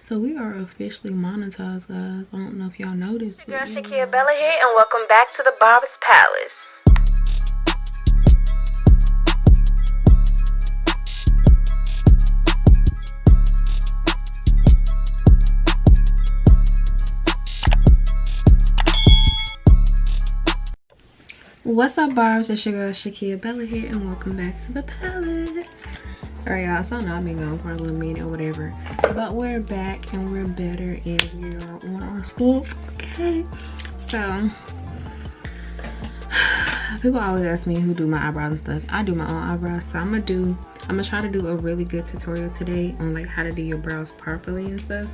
So we are officially monetized, guys. I don't know if y'all noticed. Girl, ShekiaaBella here, and welcome back to the Barber's Palace. What's up, barbs? It's your girl ShekiaaBella here, and welcome back to the palace. Alright, y'all, so I know I've been gone for a little minute or whatever, but we're back and we're better and we are on our stuff. Okay, so people always ask me who do my eyebrows and stuff. I do my own eyebrows, so I'm gonna try to do a really good tutorial today on like how to do your brows properly and stuff.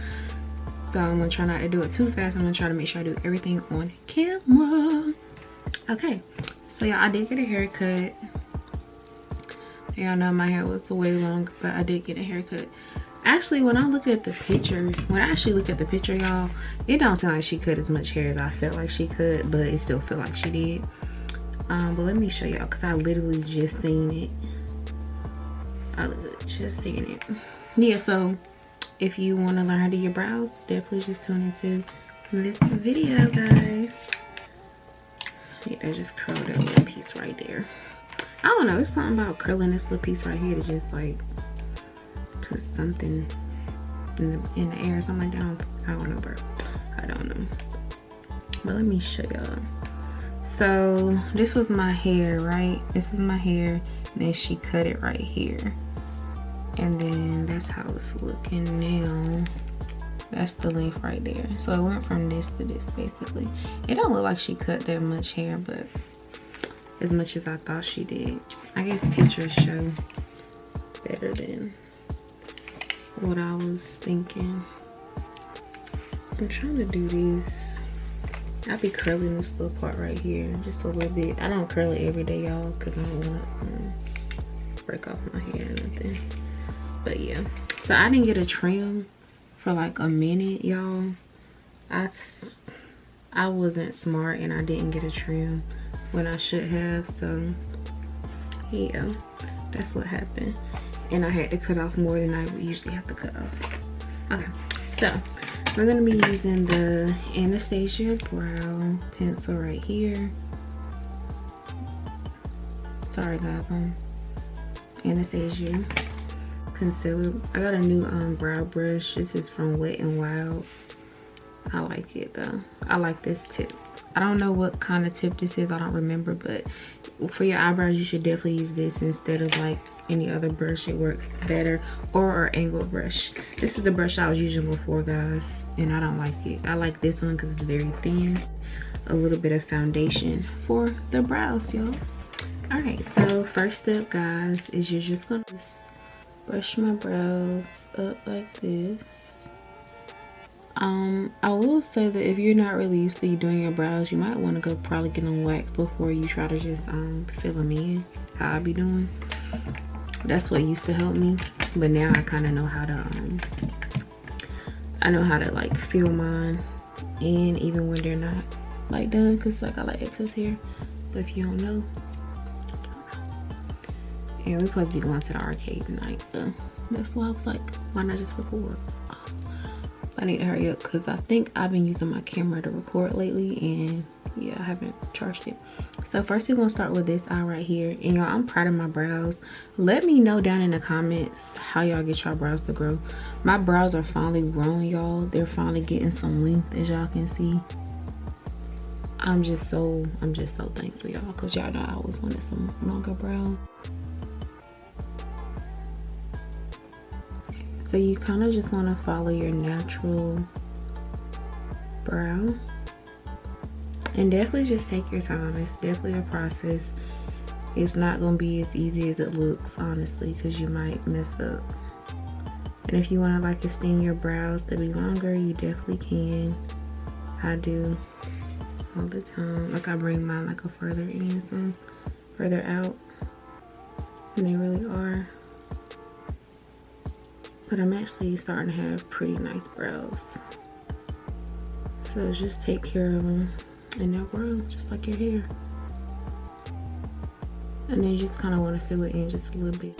So I'm gonna try not to do it too fast. I'm gonna try to make sure I do everything on camera. Okay, so y'all, I did get a haircut. Y'all know my hair was way long, but I did get a haircut. Actually, when I looked at the picture, y'all, it don't sound like she cut as much hair as I felt like she could, but it still felt like she did. But let me show y'all, because I literally just seen it. Yeah, so if you want to learn how to do your brows, definitely just tune into this video, guys. Yeah, I just curled that little piece right there. I don't know, it's something about curling this little piece right here to just like put something in the air or something like that. I don't know, bro. I don't know. But let me show y'all. So this was my hair, right? This is my hair. And then she cut it right here. And then that's how it's looking now. That's the length right there. So it went from this to this basically. It don't look like she cut that much hair, but as much as I thought she did. I guess pictures show better than what I was thinking. I'm trying to do this. I'll be curling this little part right here just a little bit. I don't curl it every day, y'all, because I don't want to break off my hair or nothing. But yeah, so I didn't get a trim for like a minute, y'all. I wasn't smart and I didn't get a trim when I should have, so yeah, that's what happened. And I had to cut off more than I would usually have to cut off. Okay, so we're gonna be using the Anastasia brow pencil right here. Sorry guys, Anastasia concealer. I got a new brow brush. This is from Wet n Wild. I like it though. I like this tip. I don't know what kind of tip this is, I don't remember, but for your eyebrows you should definitely use this instead of like any other brush. It works better. Or our angle brush. This is the brush I was using before, guys, and I don't like it. I like this one because it's very thin. A little bit of foundation for the brows, y'all. Alright, so first step, guys, is you're just gonna brush my brows up like this. I will say that if you're not really used to doing your brows, you might want to go probably get them waxed before you try to just fill them in, how I be doing. That's what used to help me, but now I kind of know how to like fill mine in even when they're not like done, because like I like excess hair. But if you don't know, yeah, we're supposed to be going to the arcade tonight, so that's why I was like, why not just record? I need to hurry up because I think I've been using my camera to record lately, and yeah, I haven't charged it. So first we're gonna start with this eye right here. And y'all, I'm proud of my brows. Let me know down in the comments how y'all get your brows to grow. My brows are finally growing, y'all. They're finally getting some length, as y'all can see. I'm just so thankful, y'all, because y'all know I always wanted some longer brows. So you kind of just want to follow your natural brow, and definitely just take your time. It's definitely a process. It's not going to be as easy as it looks, honestly, because you might mess up. And if you want to like extend your brows to be longer, you definitely can. I do all the time. Like I bring mine like a further in, some further out, and they really are. But I'm actually starting to have pretty nice brows. So just take care of them and they'll grow just like your hair. And then you just kind of want to fill it in just a little bit.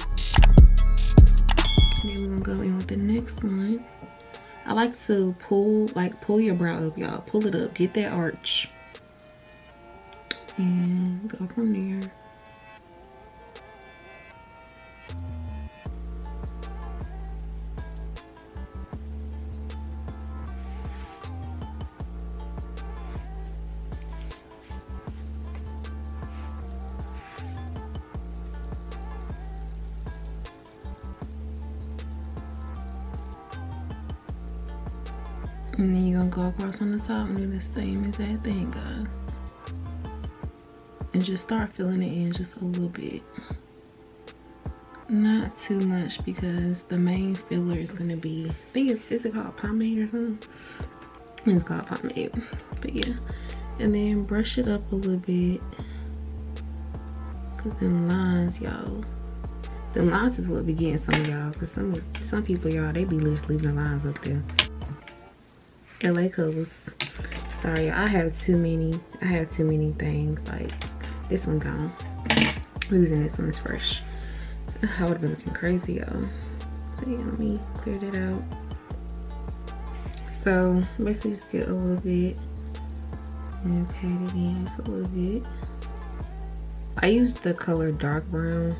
And then we're gonna go in with the next one. I like to pull your brow up, y'all. Pull it up, get that arch, and go from there. And then you're gonna go across on the top and do the same exact thing, guys. And just start filling it in just a little bit. Not too much, because the main filler is gonna be, I think is it called pomade or something? It's called pomade. But yeah. And then brush it up a little bit. Cause them lines, y'all. Them lines is what be getting some of y'all. Cause some people, y'all, they be just leaving the lines up there. LA colors. Sorry, I have too many things. Like, this one gone. Losing this one is fresh. I would have been looking crazy, y'all. So yeah, let me clear that out. So basically just get a little bit and then pat it in just a little bit. I use the color dark brown.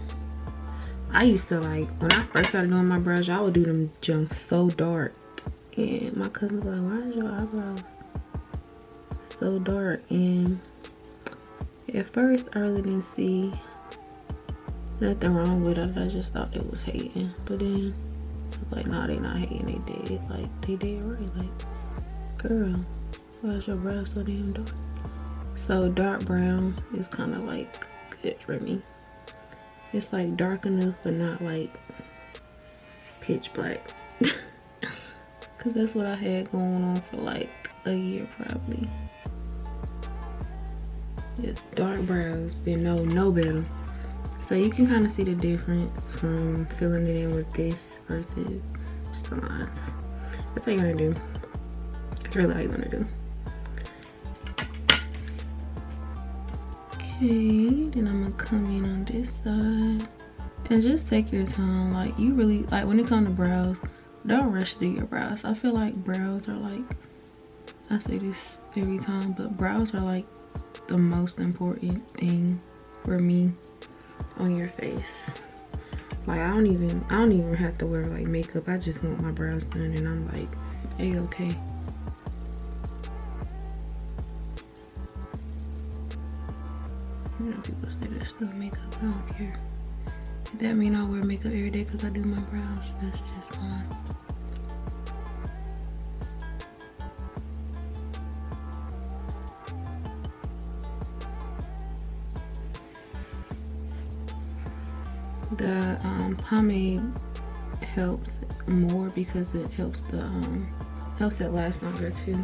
I used to, like, when I first started doing my brows, I would do them jumps so dark. And my cousin was like, why is your eyebrows so dark? And at first I really didn't see nothing wrong with it. I just thought it was hating. But then I was like, nah, they not hating, they dead. Like, they dead right. Like, girl, why is your brows so damn dark? So dark brown is kind of like good for me. It's like dark enough but not like pitch black. Cause that's what I had going on for like a year probably. It's dark brows, then no better. So you can kind of see the difference from filling it in with this versus just the lines. That's how you're gonna do. That's really how you're gonna do. Okay, then I'm gonna come in on this side and just take your time. Like, you really, like, when it comes to brows, don't rush through your brows. I feel like brows are like, I say this every time, but brows are like the most important thing for me on your face. Like, I don't even have to wear like makeup. I just want my brows done and I'm like, hey, okay. You know, people say there's still makeup. I don't care. That mean I wear makeup every day because I do my brows. That's just fine. The pomade helps more because it helps it last longer too.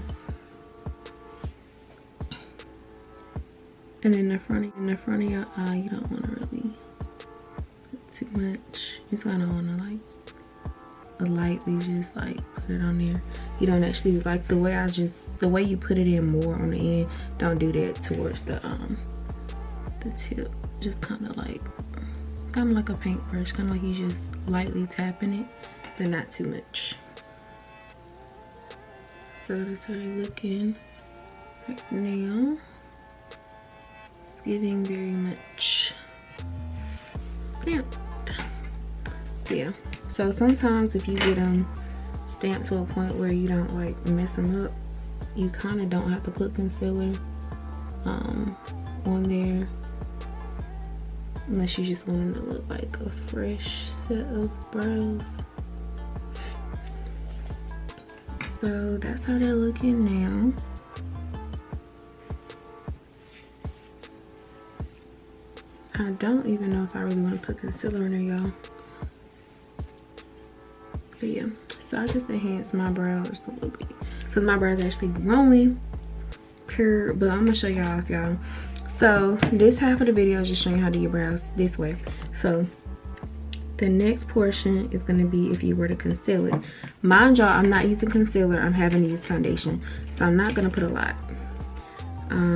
And in the front of your eye, you don't want to really put too much. You just kind of want to like lightly just like put it on there. You don't actually, like, the way you put it in more on the end. Don't do that towards the tip. Just kind of like a paintbrush, kind of like you just lightly tapping it, but not too much. So that's how they're looking right now. It's giving very much stamped. So yeah. So sometimes if you get them stamped to a point where you don't like mess them up, you kind of don't have to put concealer on there. Unless you just want them to look like a fresh set of brows. So that's how they're looking now. I don't even know if I really want to put concealer in there, y'all. But yeah, so I just enhanced my brows a little bit. Because my brows are actually growing. But I'm going to show y'all off, y'all. So this half of the video is just showing you how to do your brows this way. So the next portion is going to be if you were to conceal it. Mind y'all, I'm not using concealer. I'm having to use foundation. So I'm not going to put a lot.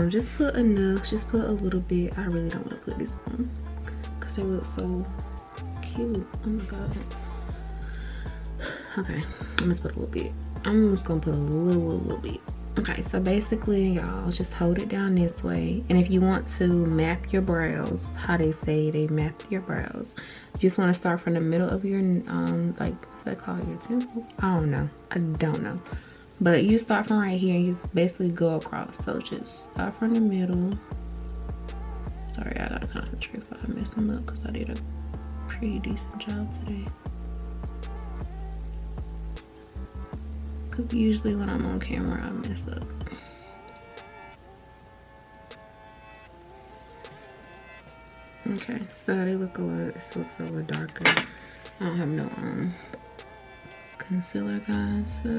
Just put enough. Just put a little bit. I really don't want to put this on because they look so cute. Oh my god. Okay, I'm going to put a little bit. I'm just gonna put a little bit. Okay, so basically, y'all, just hold it down this way. And if you want to map your brows, how they say they map your brows, you just want to start from the middle of your, like, what's that called, your temple? I don't know. But you start from right here and you just basically go across. So just start from the middle. Sorry, I gotta concentrate if I mess them up because I did a pretty decent job today. Because usually when I'm on camera, I mess up. Okay, so they look a little, this looks a little darker. I don't have no concealer, guys, so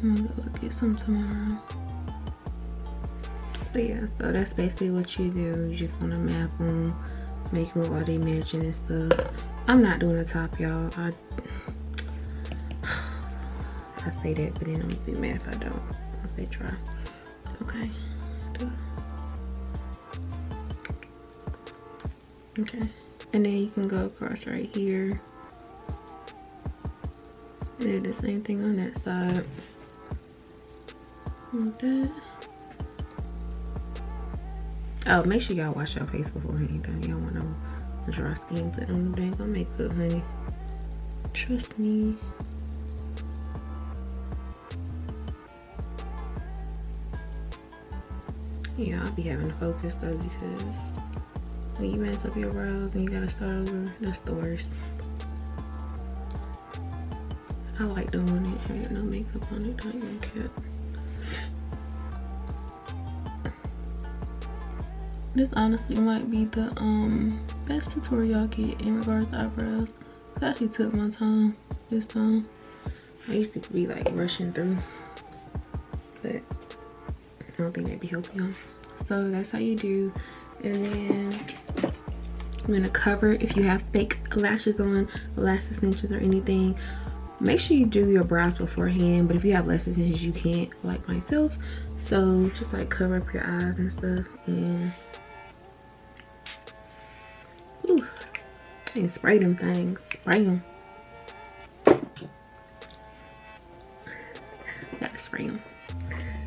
I'm gonna go get some tomorrow. But yeah, so that's basically what you do. You just want to map them, make them look like they matching and stuff. I'm not doing the top, y'all. I say that, but then I'm gonna be mad if I don't. I'll say try. Okay. Okay. And then you can go across right here. And do the same thing on that side. Like that. Oh, make sure y'all wash your face beforehand. You don't want no dry skin put on the dang makeup, honey. Trust me. Yeah, I'll be having to focus though, because when you mess up your brows and you gotta start over, that's the worst. I like doing it, having no makeup on it, don't even care. This honestly might be the best tutorial I get in regards to eyebrows. I actually took my time this time. I used to be like rushing through, but I don't think that'd be healthy, huh? So that's how you do. And then I'm gonna cover, if you have fake lashes on, lash extensions or anything, make sure you do your brows beforehand. But if you have lash extensions, you can't, like myself. So just like cover up your eyes and stuff, and ooh, and spray them things, spray them. Gotta spray them.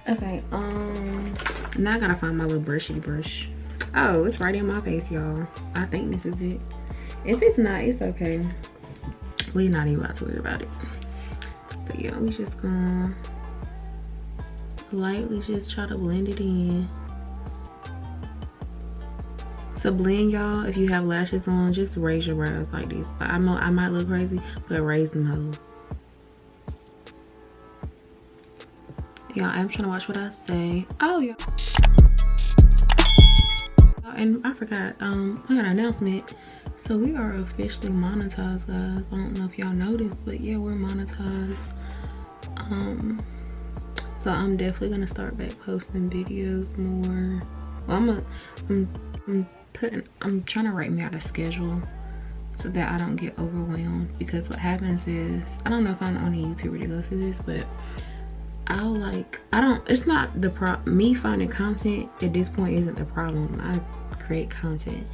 Okay, now I gotta find my little brushy brush. Oh, it's right in my face, y'all. I think this is it. If it's not, it's okay. We're not even about to worry about it. But yeah, we just gonna lightly just try to blend it in. So blend, y'all, if you have lashes on, just raise your brows like this. I know I might look crazy, but raise them hoes. Y'all, I'm trying to watch what I say. Oh, yeah. And I forgot, I got an announcement. So we are officially monetized, guys. I don't know if y'all noticed, but yeah, we're monetized. So I'm definitely gonna start back posting videos more. Well, I'm trying to write me out a schedule so that I don't get overwhelmed, because what happens is, I don't know if I'm the only YouTuber to go through this, but it's not the me finding content at this point isn't the problem. I create content.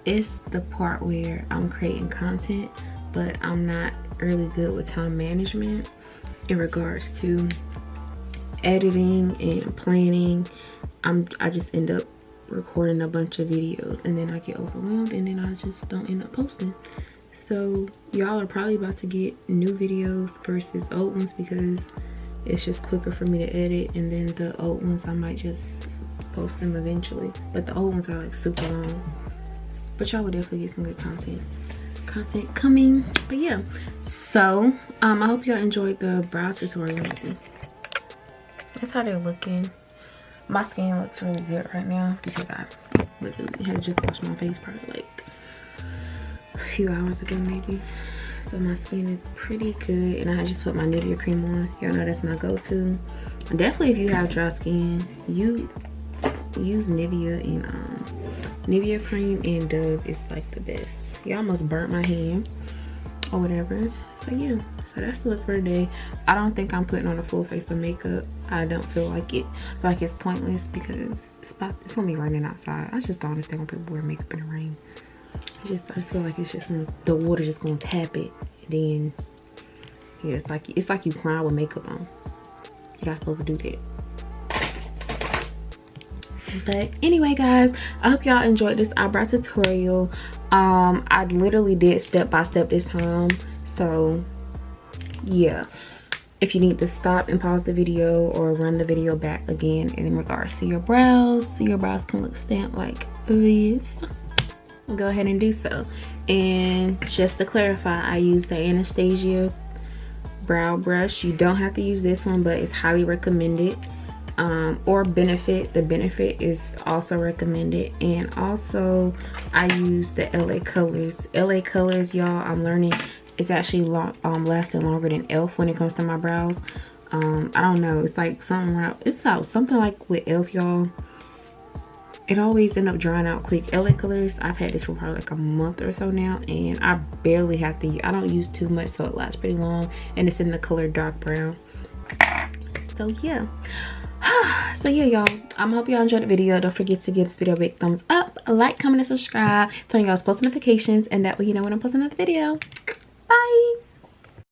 It's the part where I'm creating content, but I'm not really good with time management in regards to editing and planning. I just end up recording a bunch of videos and then I get overwhelmed and then I just don't end up posting. So y'all are probably about to get new videos versus old ones, because it's just quicker for me to edit, and then the old ones I might just post them eventually, but the old ones are like super long. But y'all will definitely get some good content coming. But yeah, so I hope y'all enjoyed the brow tutorial. That's how they're looking. My skin looks really good right now because I literally had just washed my face probably like a few hours ago maybe. So my skin is pretty good, and I just put my Nivea cream on. Y'all know that's my go-to. Definitely if you have dry skin, you use Nivea, and Nivea cream and Dove is like the best. Y'all almost burnt my hand or whatever. So yeah, so that's the look for today. I don't think I'm putting on a full face of makeup. I don't feel like it. I feel like it's pointless because it's gonna be raining outside. I just don't understand when people wear makeup in the rain. I just feel like it's just the water just gonna tap it, and then Yeah, it's like you crying with makeup on. You're not supposed to do that. But anyway, guys, I hope y'all enjoyed this eyebrow tutorial. I literally did step by step this time, so yeah. If you need to stop and pause the video or run the video back again in regards to your brows, so your brows can look stamped like this, go ahead and do so. And just to clarify, I use the Anastasia brow brush. You don't have to use this one, but it's highly recommended. Or Benefit. The Benefit is also recommended. And also I use the LA Colors. LA Colors, y'all, I'm learning it's actually lasting longer than ELF when it comes to my brows. I don't know, it's like something around, it's something like with ELF, y'all, it always end up drying out quick. LA Colors, I've had this for probably like a month or so now, and I barely have to, I don't use too much, so it lasts pretty long, and it's in the color dark brown. So yeah. So yeah, y'all, I hope y'all enjoyed the video. Don't forget to give this video a big thumbs up, like, comment, and subscribe, turn y'all's post notifications, and that way you know when I'm posting another video. Bye.